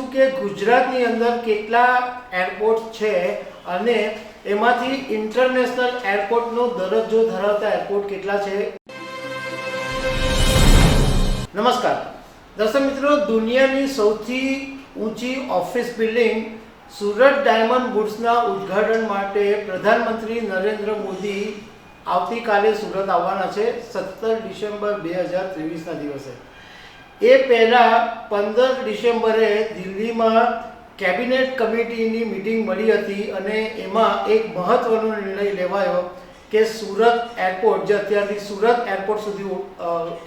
કરીશું કે ગુજરાતની અંદર કેટલા એરપોર્ટ છે અને એમાંથી ઇન્ટરનેશનલ એરપોર્ટનો દરજ્જો ધરાવતા એરપોર્ટ કેટલા છે। નમસ્કાર દર્શક મિત્રો, દુનિયાની સૌથી ઊંચી ઓફિસ બિલ્ડિંગ સુરત ડાયમંડ બુર્સના ઉદ્ઘાટન માટે પ્રધાનમંત્રી નરેન્દ્ર મોદી આવતીકાલે સુરત આવવાના છે 17 ડિસેમ્બર 2023ના દિવસે। એ પહેલાં 15 ડિસેમ્બરે દિલ્હીમાં કેબિનેટ કમિટીની મિટિંગ મળી હતી અને એમાં એક મહત્ત્વનો નિર્ણય લેવાયો કે સુરત એરપોર્ટ, જે અત્યારથી સુરત એરપોર્ટ સુધી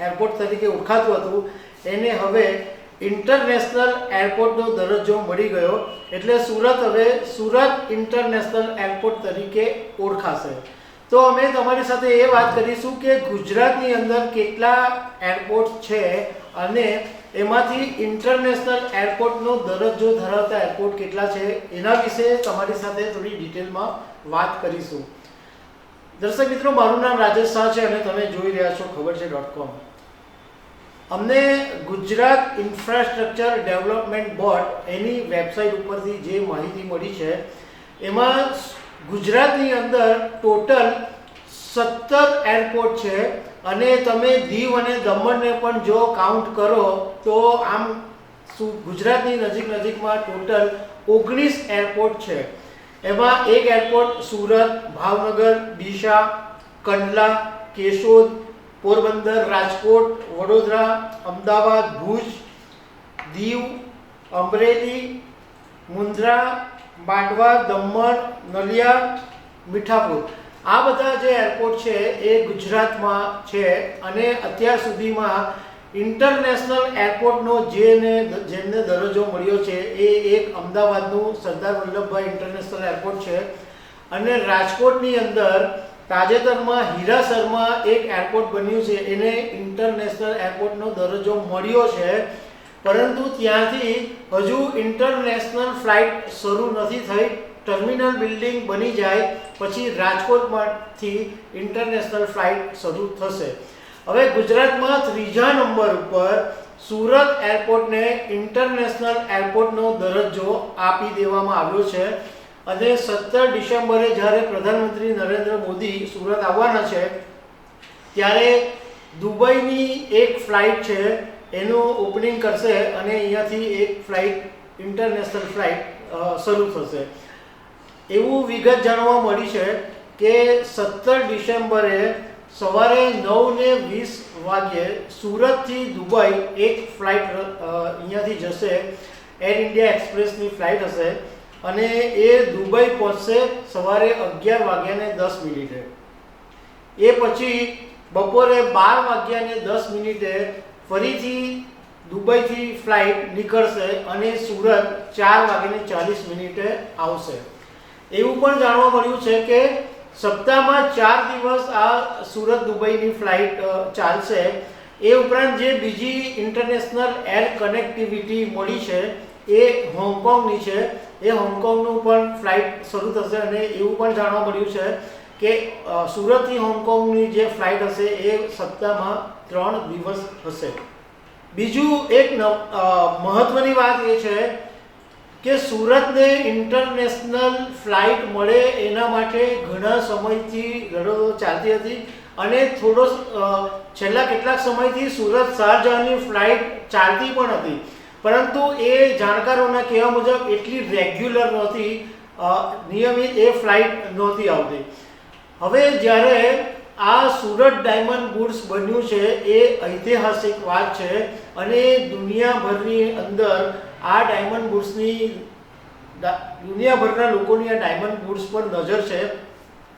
એરપોર્ટ તરીકે ઓળખાતું હતું, એને હવે ઇન્ટરનેશનલ એરપોર્ટનો દરજ્જો મળી ગયો। એટલે સુરત હવે સુરત ઇન્ટરનેશનલ એરપોર્ટ તરીકે ઓળખાશે। તો અમે તમારી સાથે એ વાત કરીશું કે ગુજરાતની અંદર કેટલા એરપોર્ટ છે અને એમાંથી ઇન્ટરનેશનલ એરપોર્ટનો દરજ્જો ધરાવતા એરપોર્ટ કેટલા છે, એના વિશે તમારી સાથે થોડી ડિટેલમાં વાત કરીશું। દર્શક મિત્રો, મારું નામ રાજેશ શાહ છે અને તમે જોઈ રહ્યા છો ખબરછે.com। અમને ગુજરાત ઇન્ફ્રાસ્ટ્રક્ચર ડેવલપમેન્ટ બોર્ડ એની વેબસાઇટ ઉપરથી જે માહિતી મળી છે એમાં ગુજરાતની અંદર ટોટલ 17 એરપોર્ટ છે અને તમે દીવ અને દમણને પણ જો કાઉન્ટ કરો તો આમ ગુજરાતની નજીકમાં ટોટલ 19 એરપોર્ટ છે। એમાં એક એરપોર્ટ સુરત, ભાવનગર, ડીસા, કંડલા, કેશોદ, પોરબંદર, રાજકોટ, વડોદરા, અમદાવાદ, ભુજ, દીવ, અમરેલી, મુન્દ્રા, બાંડવા, દમણ, નલિયા, મીઠાપુર, આ બધા જે એરપોર્ટ છે એ ગુજરાતમાં છે અને અત્યાર સુધીમાં ઇન્ટરનેશનલ એરપોર્ટનો જેને દરજ્જો મળ્યો છે એ એક અમદાવાદનું સરદાર વલ્લભભાઈ ઇન્ટરનેશનલ એરપોર્ટ છે અને રાજકોટની અંદર તાજેતરમાં હીરાસરમાં એક એરપોર્ટ બન્યું છે, એને ઇન્ટરનેશનલ એરપોર્ટનો દરજ્જો મળ્યો છે, પરંતુ ત્યાંથી હજુ ઇન્ટરનેશનલ ફ્લાઇટ શરૂ નથી થઈ। ટર્મિનલ બિલ્ડિંગ બની જાય પછી રાજકોટમાંથી ઇન્ટરનેશનલ ફ્લાઇટ શરૂ થશે। હવે ગુજરાતમાં ત્રીજા નંબર ઉપર સુરત એરપોર્ટને ઇન્ટરનેશનલ એરપોર્ટનો દરજ્જો આપી દેવામાં આવ્યો છે અને 17 ડિસેમ્બરે જ્યારે પ્રધાનમંત્રી નરેન્દ્ર મોદી સુરત આવવાના છે ત્યારે દુબઈની એક ફ્લાઇટ છે એનું ઓપનિંગ કરશે અને અહીંયાથી એક ફ્લાઇટ ઇન્ટરનેશનલ ફ્લાઇટ શરૂ થશે। એવું વિગત જાણવા મળી છે કે 17 ડિસેમ્બરે સવારે 9:20 વાગ્યે સુરતથી દુબઈ એક ફ્લાઇટ અહીંયાથી જશે, એર ઇન્ડિયા એક્સપ્રેસની ફ્લાઇટ હશે અને એ દુબઈ પહોંચશે સવારે 11:10 એ પછી બપોરે 12:10 ફરીથી દુબઈથી ફ્લાઇટ નીકળશે અને સુરત 4:40 આવશે। એવું પણ જાણવા મળ્યું છે કે સપ્તાહમાં 4 દિવસ આ સુરત દુબઈની ફ્લાઇટ ચાલશે। એ ઉપરાંત જે બીજી ઇન્ટરનેશનલ એર કનેક્ટિવિટી મળી છે એ હોંગકોંગની છે, એ હોંગકોંગનું પણ ફ્લાઇટ શરૂ થશે અને એવું પણ જાણવા મળ્યું છે કે સુરતથી હોંગકોંગની જે ફ્લાઇટ હશે એ સપ્તાહમાં 3 દિવસ હશે। બીજું એક મહત્ત્વની વાત એ છે કે સુરતને ઇન્ટરનેશનલ ફ્લાઇટ મળે એના માટે ઘણા સમયથી લડતો ચાલતી હતી અને છેલ્લા કેટલાક સમયથી સુરત શારજાહની ફ્લાઇટ ચાલતી પણ હતી, પરંતુ એ જાણકારોના કહેવા મુજબ એટલી રેગ્યુલર નહોતી, નિયમિત એ ફ્લાઇટ નહોતી આવતી। હવે જ્યારે આ સુરત ડાયમંડ બુર્સ બન્યું છે એ ઐતિહાસિક વાત છે અને દુનિયાભરની અંદર આ ડાયમંડ બુર્સની દુનિયાભરના લોકોની આ ડાયમંડ બુર્સ પર નજર છે।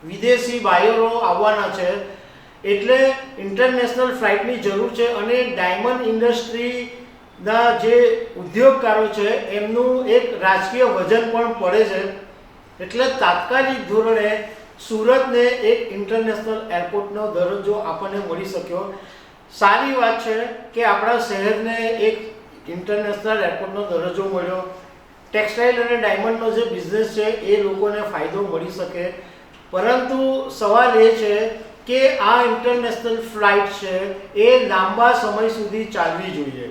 વિદેશી બાયરો આવવાના છે એટલે ઇન્ટરનેશનલ ફ્લાઇટની જરૂર છે અને ડાયમંડ ઇન્ડસ્ટ્રીના જે ઉદ્યોગકારો છે એમનું એક રાજકીય વજન પણ પડે છે, એટલે તાત્કાલિક ધોરણે સુરતને એક ઇન્ટરનેશનલ એરપોર્ટનો દરજ્જો આપણને મળી શક્યો। સારી વાત છે કે આપણા શહેરને એક ઇન્ટરનેશનલ એરપોર્ટનો દરજ્જો મળ્યો। ટેક્સટાઇલ અને ડાયમંડનો જે બિઝનેસ છે એ લોકોને ફાયદો મળી શકે, પરંતુ સવાલ એ છે કે આ ઇન્ટરનેશનલ ફ્લાઇટ છે એ લાંબા સમય સુધી ચાલવી જોઈએ।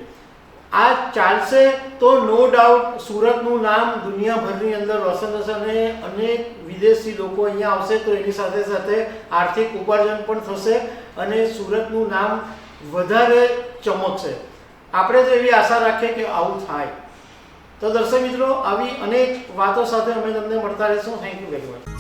આ ચાલશે તો નો ડાઉટ સુરતનું નામ દુનિયાભરની અંદર રોશન થશે અને અનેક વિદેશી લોકો અહીંયા આવશે તો એની સાથે સાથે આર્થિક ઉપાર્જન પણ થશે અને સુરતનું નામ વધારે ચમકશે. આપણે તો એવી આશા રાખીએ કે આવું થાય. તો દર્શક મિત્રો, આવી અનેક વાતો સાથે અમે તમને મળતા રહીશું. Thank you very much.